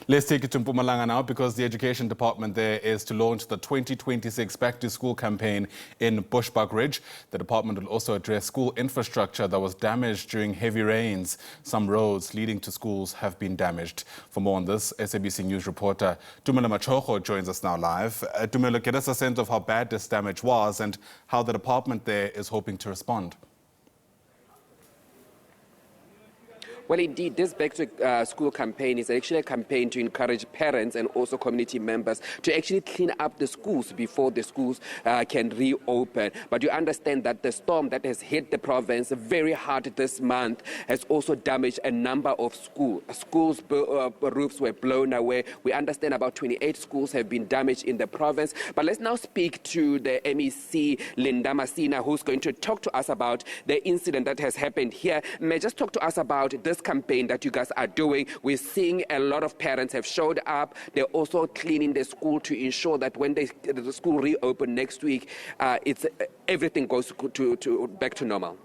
Let's take it to Mpumalanga now because the Education Department there is to launch the 2026 Back to School campaign in Bushbuckridge. The department will also address school infrastructure that was damaged during heavy rains. Some roads leading to schools have been damaged. For more on this, SABC News reporter Tumelo Machogo joins us now live. Tumelo, get us a sense of how bad this damage was and how the department there is hoping to respond. Well, indeed, this Back to School campaign is actually a campaign to encourage parents and also community members to actually clean up the schools before the schools can reopen. But you understand that the storm that has hit the province very hard this month has also damaged a number of schools. Schools' roofs were blown away. We understand about 28 schools have been damaged in the province. But let's now speak to the MEC, Linda Masina, who's going to talk to us about the incident that has happened here. May I just talk to us about this campaign that you guys are doing? We're seeing a lot of parents have showed up. They're also cleaning the school to ensure that when the school reopen next week, everything goes to back to normal.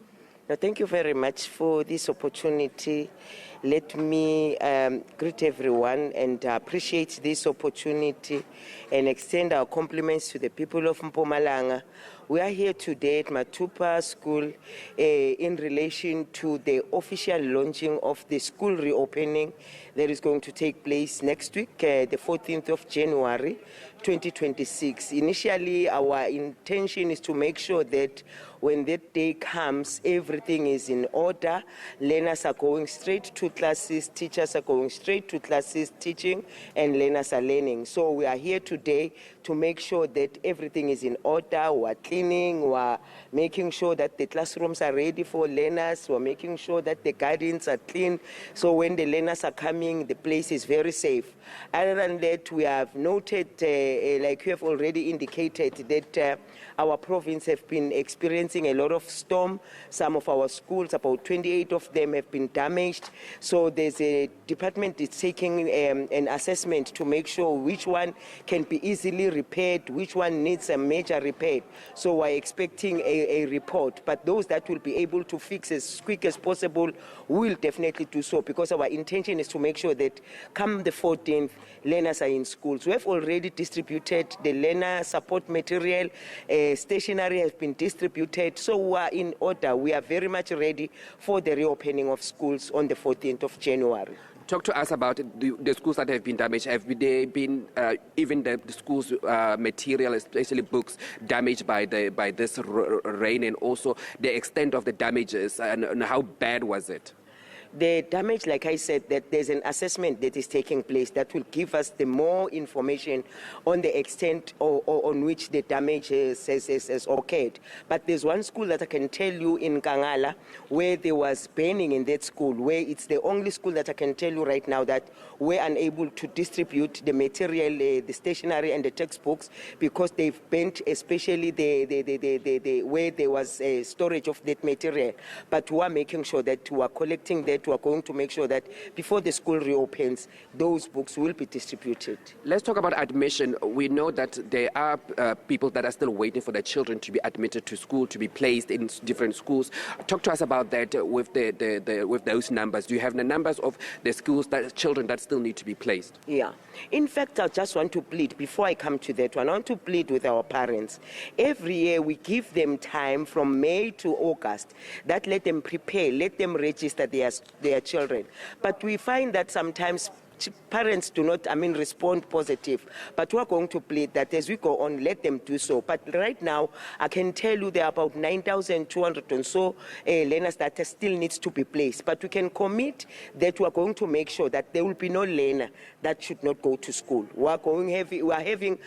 Thank you very much for this opportunity. Let me greet everyone and appreciate this opportunity and extend our compliments to the people of Mpumalanga. We are here today at Matupa School in relation to the official launching of the school reopening that is going to take place next week, the 14th of January, 2026. Initially, our intention is to make sure that when that day comes, everything is in order. Learners are going straight to classes, teachers are going straight to classes teaching, and learners are learning. So we are here today to make sure that everything is in order. We are cleaning, we are making sure that the classrooms are ready for learners, we are making sure that the gardens are clean. So when the learners are coming, the place is very safe. Other than that, we have noted, like you have already indicated, that our province have been experiencing a lot of storm. Some of our schools, about 28 of them, have been damaged. So there's a department that's taking an assessment to make sure which one can be easily repaired, which one needs a major repair. So we're expecting a report. But those that will be able to fix as quick as possible will definitely do so, because our intention is to make sure that come the 14th, learners are in schools. We have already distributed the learner support material. Stationery has been distributed, so we are in order. We are very much ready for the reopening of schools on the 14th of January. Talk to us about the schools that have been damaged. Have they been, even the schools' material, especially books, damaged by this rain, and also the extent of the damages, and how bad was it? The damage, like I said, that there's an assessment that is taking place that will give us the more information on the extent on which the damage has occurred. But there's one school that I can tell you in Kangala where there was burning in that school, where it's the only school that I can tell you right now that we're unable to distribute the material, the stationery and the textbooks, because they've burnt, especially the where there was a storage of that material. But we are making sure that we are collecting that. We are going to make sure that before the school reopens, those books will be distributed. Let's talk about admission. We know that there are people that are still waiting for their children to be admitted to school, to be placed in different schools. Talk to us about that with with those numbers. Do you have the numbers of the schools, children that still need to be placed? Yeah. In fact, I just want to plead, before I come to that one, I want to plead with our parents. Every year we give them time from May to August, that let them prepare, let them register their children. But we find that sometimes parents do not, respond positive. But we're going to plead that as we go on, let them do so. But right now, I can tell you there are about 9,200 or so learners that still needs to be placed. But we can commit that we're going to make sure that there will be no learner that should not go to school. We are having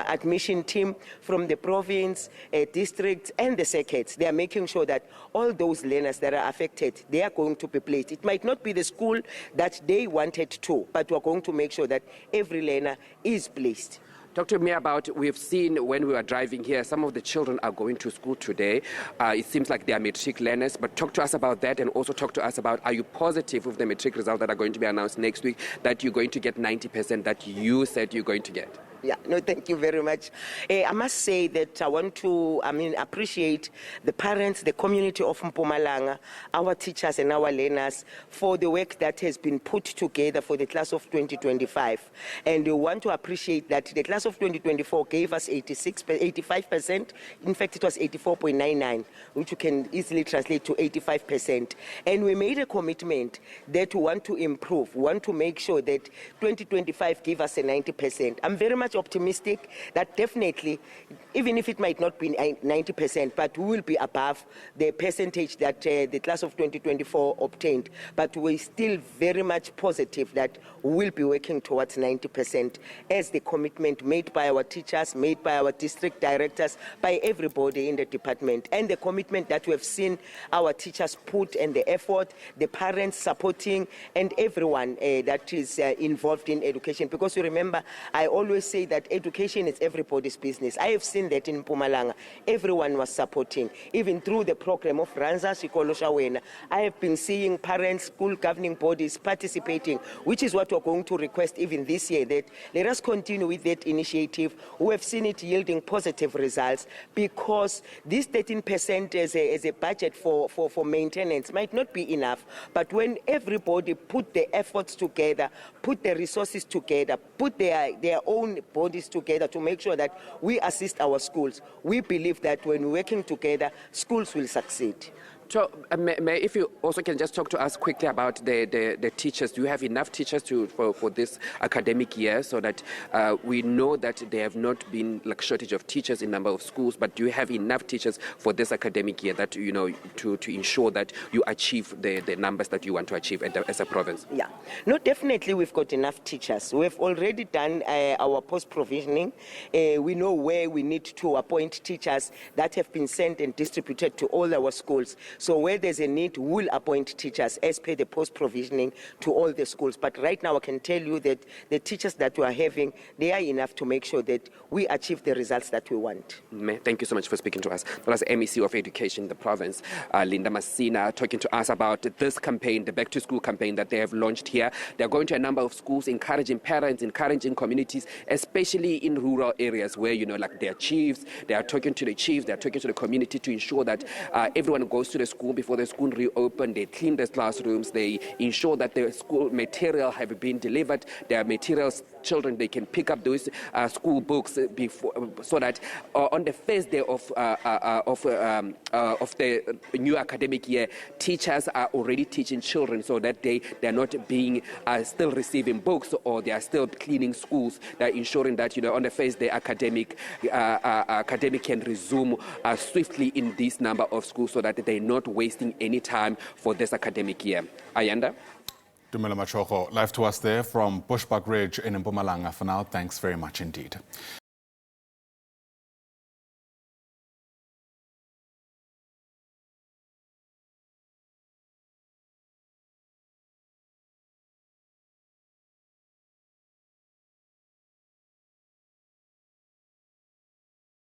admission team from the province, districts, and the circuits. They are making sure that all those learners that are affected, they are going to be placed. It might not be the school that they wanted to, but we're going to make sure that every learner is placed. Talk to me about, we've seen when we were driving here, some of the children are going to school today. It seems like they are matric learners, but talk to us about that, and also talk to us about, are you positive with the matric results that are going to be announced next week, that you're going to get 90% that you said you're going to get? Yeah, no, thank you very much. I must say that I want to, appreciate the parents, the community of Mpumalanga, our teachers and our learners for the work that has been put together for the class of 2025. And we want to appreciate that the class of 2024 gave us 85%. In fact, it was 84.99, which you can easily translate to 85%. And we made a commitment that we want to improve, we want to make sure that 2025 give us a 90%. I'm very much optimistic that definitely, even if it might not be 90%, but we will be above the percentage that the class of 2024 obtained. But we're still very much positive that we will be working towards 90% as the commitment made by our teachers, made by our district directors, by everybody in the department, and the commitment that we have seen our teachers put and the effort, the parents supporting, and everyone that is involved in education. Because you remember, I always say that education is everybody's business. I have seen that in Mpumalanga. Everyone was supporting, even through the program of Ranza Sikolo Shawena. I have been seeing parents, school governing bodies participating, which is what we're going to request even this year, that let us continue with that initiative. We have seen it yielding positive results, because this 13% as a budget for maintenance might not be enough. But when everybody put the efforts together, put the resources together, put their own bodies together to make sure that we assist our schools, we believe that when we're working together, schools will succeed. So, if you also can just talk to us quickly about the teachers. Do you have enough teachers for this academic year, so that we know that there have not been like shortage of teachers in number of schools, but do you have enough teachers for this academic year that to ensure that you achieve the numbers that you want to achieve as a province? Yeah, no, definitely we've got enough teachers. We've already done our post-provisioning. We know where we need to appoint teachers that have been sent and distributed to all our schools. So where there's a need, we'll appoint teachers as per the post-provisioning to all the schools. But right now I can tell you that the teachers that we are having, they are enough to make sure that we achieve the results that we want. Thank you so much for speaking to us. That was MEC of Education in the province, Linda Masina, talking to us about this campaign, the Back to School campaign that they have launched here. They're going to a number of schools, encouraging parents, encouraging communities, especially in rural areas where, like their chiefs, they are talking to the chiefs, they are talking to the community to ensure that everyone goes to the school before the school reopen. They clean the classrooms, they ensure that the school material have been delivered, their materials, children, they can pick up those school books before, so that on the first day of the new academic year, teachers are already teaching children, so that they're not being still receiving books, or they are still cleaning schools. They're ensuring that on the first day academic can resume swiftly in this number of schools, so that they're not wasting any time for this academic year. Ayanda? Tumelo Machogo, live to us there from Bushbuckridge in Mpumalanga. For now, thanks very much indeed.